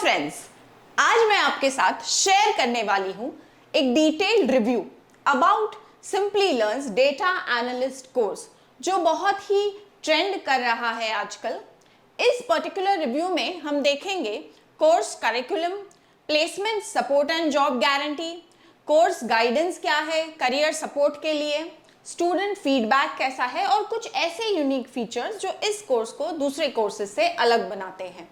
Friends, आज मैं आपके साथ शेयर करने वाली हूं एक detailed review about simply learns data analyst course जो बहुत ही ट्रेंड कर रहा है आजकल। इस पर्टिकुलर रिव्यू में हम देखेंगे course curriculum, placement support and job guarantee, course guidance क्या है करियर सपोर्ट के लिए, स्टूडेंट फीडबैक कैसा है और कुछ ऐसे यूनिक फीचर्स जो इस कोर्स को दूसरे कोर्सेज से अलग बनाते हैं।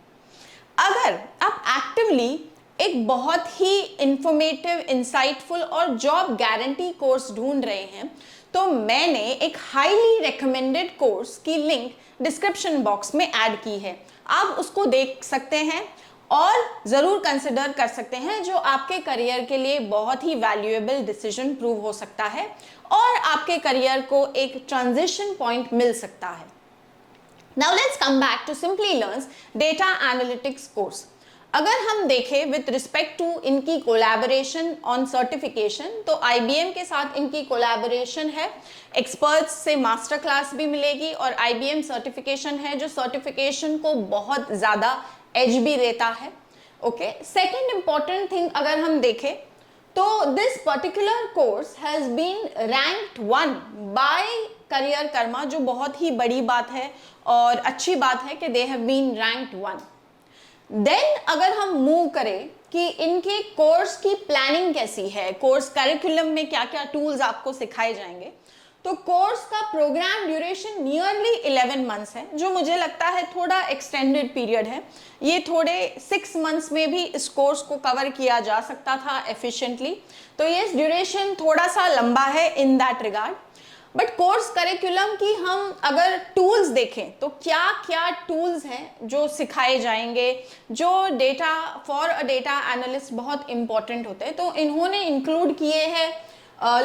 अगर आप एक्टिवली एक बहुत ही इंफॉर्मेटिव, इंसाइटफुल और जॉब गारंटी कोर्स ढूंढ रहे हैं तो मैंने एक हाईली रिकमेंडेड कोर्स की लिंक डिस्क्रिप्शन बॉक्स में ऐड की है। आप उसको देख सकते हैं और ज़रूर कंसिडर कर सकते हैं, जो आपके करियर के लिए बहुत ही वैल्यूएबल डिसीजन प्रूव हो सकता है और आपके करियर को एक ट्रांजिशन पॉइंट मिल सकता है। Now let's come back to Simply Learn's Data Analytics course. अगर हम देखें with respect to इनकी collaboration on certification, तो IBM के साथ इनकी collaboration है, experts से master class भी मिलेगी और IBM certification है जो certification को बहुत ज़्यादा edge भी देता है। Okay, second important thing अगर हम देखें तो this particular course has been ranked 1 by career Karma, जो बहुत ही बड़ी बात है और अच्छी बात है कि they have been ranked 1। Then अगर हम मूव करें कि इनके कोर्स की प्लानिंग कैसी है, कोर्स करिकुलम में क्या क्या टूल्स आपको सिखाए जाएंगे, तो कोर्स का प्रोग्राम ड्यूरेशन नियरली 11 मंथ्स है, जो मुझे लगता है थोड़ा एक्सटेंडेड पीरियड है। ये थोड़े 6 मंथ्स में भी इस कोर्स को कवर किया जा सकता था एफिशिएंटली, तो ये ड्यूरेशन थोड़ा सा लंबा है in that regard. But course curriculum की हम अगर टूल्स देखें तो क्या क्या टूल्स हैं जो सिखाए जाएंगे, जो data for a data analyst बहुत इंपॉर्टेंट होते हैं, तो इन्होंने इंक्लूड किए हैं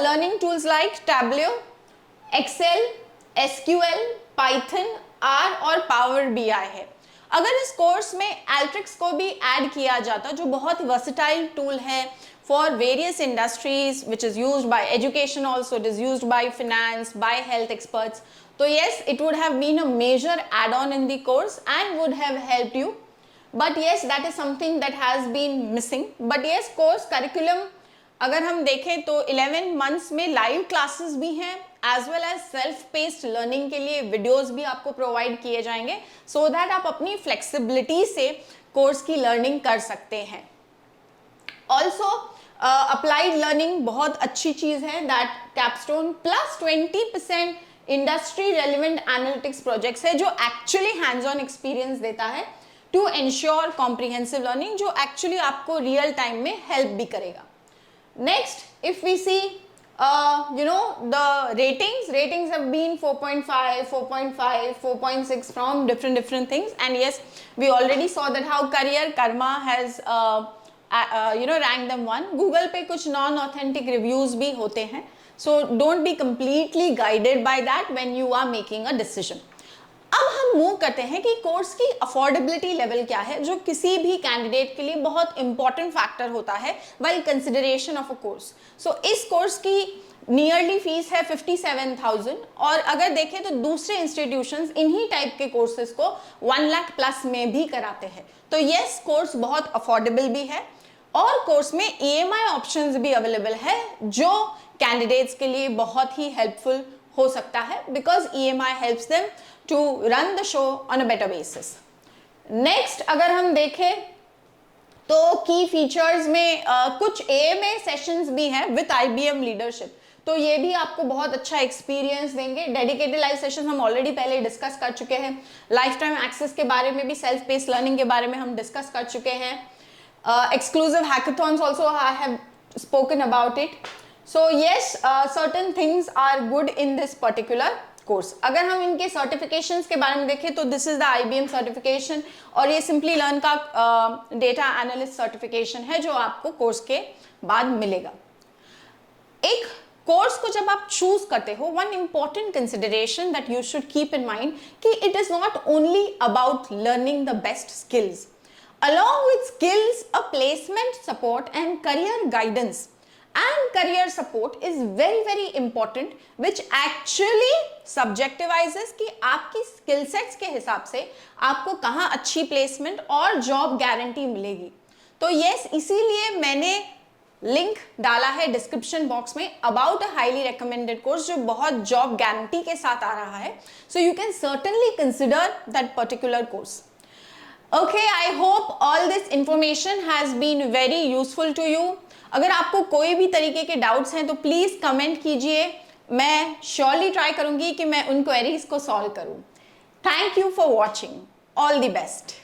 learning tools like Tableau, Excel, SQL, Python, R और पावर बीआई है। अगर इस कोर्स में एल्ट्रिक्स को भी ऐड किया जाता, जो बहुत वर्सेटाइल टूल है for various industries which is used by education also, it is used by finance, by health experts, so yes, it would have been a major add-on in the course and would have helped you, but yes, that is something that has been missing. But yes, course curriculum अगर हम देखें तो 11 months में live classes भी हैं as well as self paced learning के लिए videos भी आपको प्रोवाइड किए जाएंगे सो दैट आप अपनी फ्लेक्सिबिलिटी से कोर्स की लर्निंग कर सकते हैं। ऑल्सो अप्लाइड लर्निंग बहुत अच्छी चीज है, that capstone plus 20% industry relevant analytics projects है जो एक्चुअली हैंड्स ऑन एक्सपीरियंस देता है टू एंश्योर कॉम्प्रिहेंसिव लर्निंग, जो एक्चुअली आपको रियल टाइम में हेल्प भी करेगा। Next, if we see the ratings have been 4.5, 4.5, 4.6 from different things, and yes, we already saw that how career karma has ranked them 1. Google पे कुछ non authentic reviews भी होते हैं, so don't be completely guided by that when you are making a decision. अब हम move करते हैं कि कोर्स की अफोर्डेबिलिटी लेवल क्या है, जो किसी भी कैंडिडेट के लिए बहुत इंपॉर्टेंट फैक्टर होता है while consideration of a course. So इस कोर्स की नियरली फीस है 57,000 और अगर देखें तो दूसरे इंस्टीट्यूशंस इन्हीं टाइप के कोर्सेज को 1 लाख प्लस में भी कराते हैं, तो यस, कोर्स बहुत अफोर्डेबल भी है और कोर्स में EMI ऑप्शंस भी अवेलेबल है जो कैंडिडेट्स के लिए बहुत ही हेल्पफुल हो सकता है, because EMI helps them to run the show on a better basis. Next अगर हम देखें तो की फीचर्स में कुछ AMA सेशंस भी हैं विद IBM लीडरशिप, तो ये भी आपको बहुत अच्छा एक्सपीरियंस देंगे। डेडिकेटेड लाइव सेशन हम ऑलरेडी पहले डिस्कस कर चुके हैं, लाइफ टाइम एक्सेस के बारे में भी, सेल्फ पेस्ड लर्निंग के बारे में हम डिस्कस कर चुके हैं, exclusive hackathons also I have spoken about it. So yes, certain things are good in this particular course. अगर हम इनके सर्टिफिकेशंस के बारे में देखें तो this is the IBM certification और ये सिंपली लर्न का डेटा एनालिस्ट सर्टिफिकेशन है जो आपको कोर्स के बाद मिलेगा। एक कोर्स को जब आप चूज करते हो, one important consideration that you should keep in mind कि it is not only about learning the best skills. Along with skills, a placement support and career guidance and career support is very very important, which actually subjectivizes कि आपकी skill sets के हिसाब से आपको कहाँ अच्छी placement और job guarantee मिलेगी। तो yes, इसीलिए मैंने लिंक डाला है डिस्क्रिप्शन बॉक्स में about a highly recommended course जो बहुत जॉब गारंटी के साथ आ रहा है, so you can certainly consider that particular course. Okay, I hope all this information has been very useful to you. अगर आपको कोई भी तरीके के डाउट्स हैं तो प्लीज कमेंट कीजिए, मैं श्योरली ट्राई करूंगी कि मैं उन क्वेरीज को सॉल्व करूं। Thank you for watching, all the best.